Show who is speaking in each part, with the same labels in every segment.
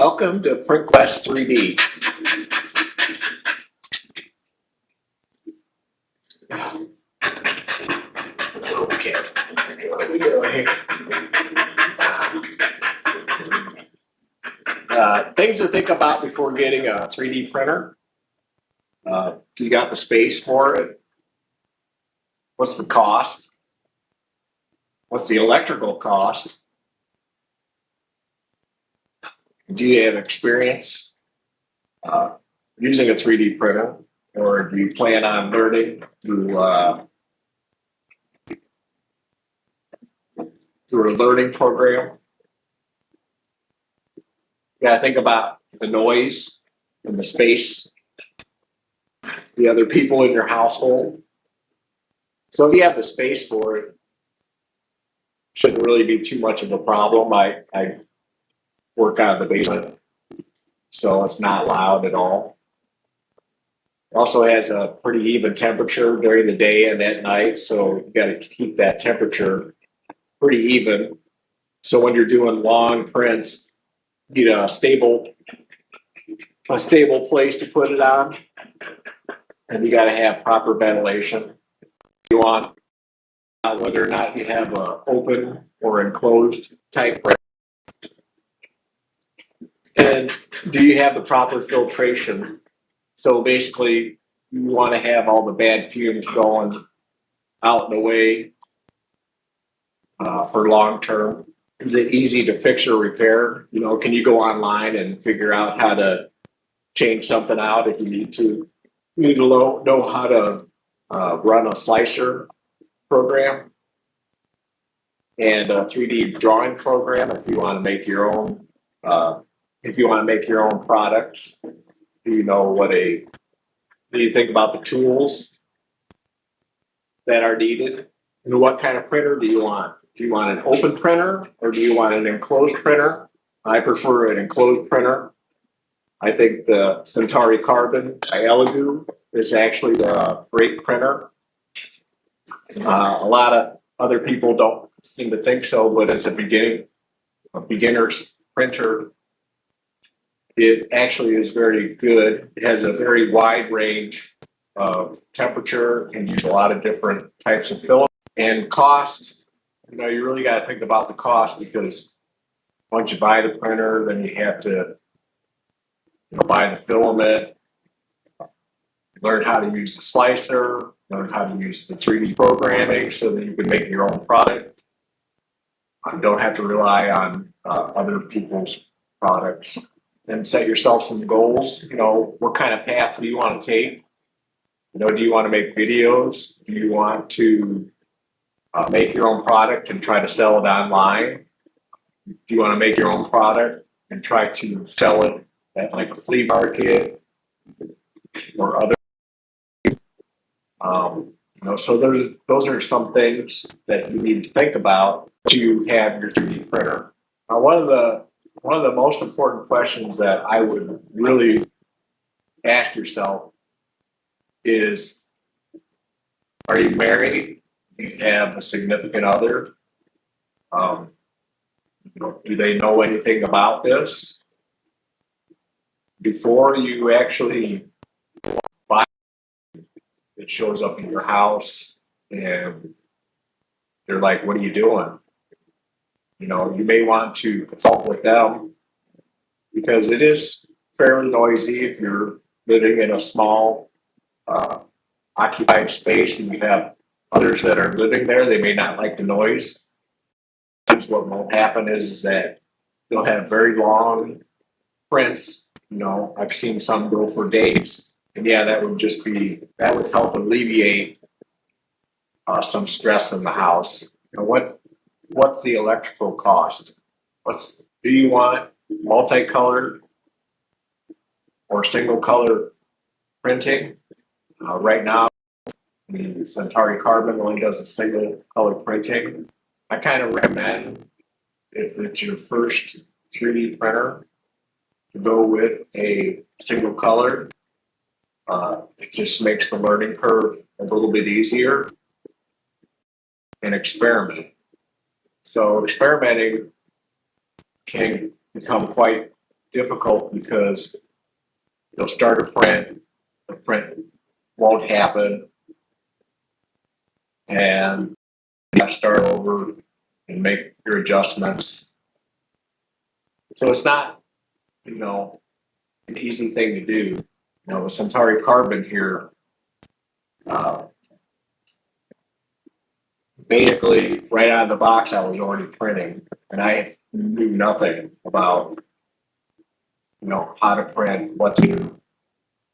Speaker 1: Welcome to PrintQuest 3D. Okay, what are we doing here? Things to think about before getting a 3D printer. Do you got the space for it? What's the cost? What's the electrical cost? Do you have experience using a 3D printer, or do you plan on learning through a learning program? You gotta think about the noise and the space, the other people in your household. So if you have the space for it, shouldn't really be too much of a problem. I work out of the basement, so it's not loud at all. It also has a pretty even temperature during the day and at night, so you got to keep that temperature pretty even. So when you're doing long prints, you get a stable place to put it on, and you got to have proper ventilation. You want whether or not you have a open or enclosed type print. And do you have the proper filtration? So basically, you want to have all the bad fumes going out and away for long term. Is it easy to fix or repair? You know, can you go online and figure out how to change something out if you need to? You need to know how to run a slicer program and a 3D drawing program if you want to make your own. If you want to make your own products, do you think about the tools that are needed? And what kind of printer do you want? Do you want an open printer or do you want an enclosed printer? I prefer an enclosed printer. I think the Centauri Carbon by Elegoo is actually a great printer. A lot of other people don't seem to think so, but as a beginner's printer, it actually is very good. It has a very wide range of temperature, can use a lot of different types of filament. And cost, you really got to think about the cost, because once you buy the printer, then you have to buy the filament, learn how to use the slicer, learn how to use the 3D programming so that you can make your own product. You don't have to rely on other people's products. And set yourself some goals. What kind of path do you want to take? Do you want to make videos? Do you want to make your own product and try to sell it online? Do you want to make your own product and try to sell it at like a flea market or other? So those are some things that you need to think about to have your 3D printer. One of the most important questions that I would really ask yourself is, are you married? Do you have a significant other? Do they know anything about this? Before you actually buy it, shows up in your house and they're like, what are you doing? You may want to consult with them, because it is fairly noisy if you're living in a small occupied space and you have others that are living there. They may not like the noise. Sometimes what will happen is that they'll have very long prints. I've seen some go for days. And yeah, that would help alleviate some stress in the house. What's the electrical cost? Do you want multicolored or single color printing? Right now, the Centauri Carbon only does a single color printing. I kind of recommend, if it's your first 3D printer, to go with a single color. It just makes the learning curve a little bit easier, and experiment. So experimenting can become quite difficult because you'll start a print, the print won't happen, and you have to start over and make your adjustments. So it's not, an easy thing to do. With Centauri Carbon here, basically right out of the box, I was already printing, and I knew nothing about, how to print, what to do.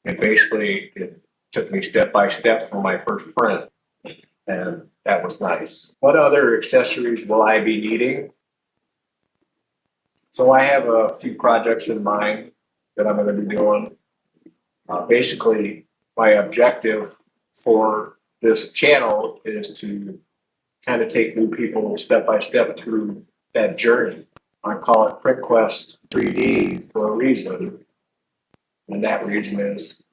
Speaker 1: And basically, it took me step by step for my first print, and that was nice. What other accessories will I be needing? So I have a few projects in mind that I'm going to be doing. Basically, my objective for this channel is to kind of take new people step by step through that journey. I call it PrintQuest 3D for a reason. And that reason is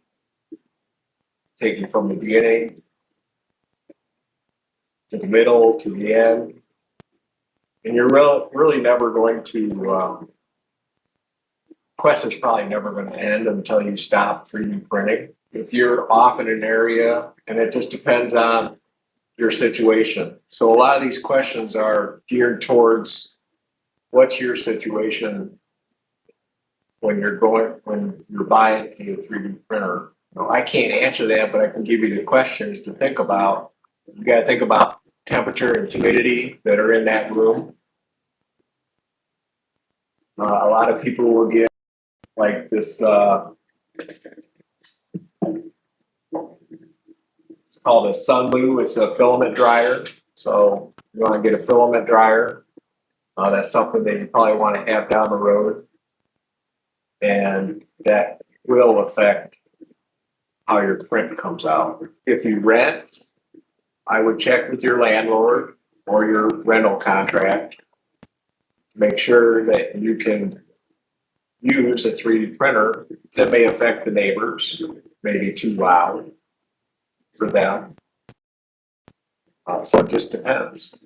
Speaker 1: taking from the beginning to the middle to the end. And you're really never going to, Quest is probably never going to end until you stop 3D printing. If you're off in an area, and it just depends on your situation. So a lot of these questions are geared towards what's your situation when you're buying a 3D printer. I can't answer that, but I can give you the questions to think about. You got to think about temperature and humidity that are in that room. A lot of people will get like this, it's called a Sunblue. It's a filament dryer. So you want to get a filament dryer. That's something that you probably want to have down the road. And that will affect how your print comes out. If you rent, I would check with your landlord or your rental contract. Make sure that you can use a 3D printer that may affect the neighbors, maybe too loud for them. So it just depends.